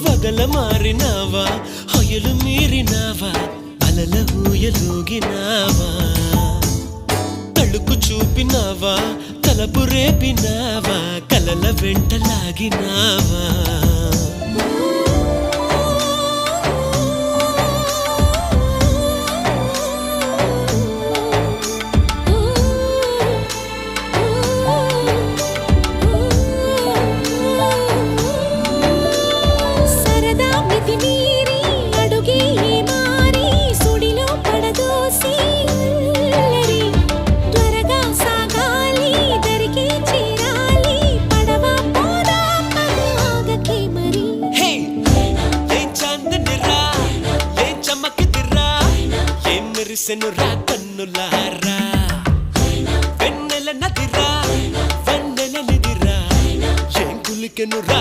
వగల మారినావా హొయలు మీరినావా అలల ఊయలూగినావా తళుకు చూపినావా తలపు రేపినావా కలల వెంటలాగినావా మెరిసెనురా కన్నులారా వెన్నెల నదిరా వెన్నెల నిదిరా ఏం కులికెనురా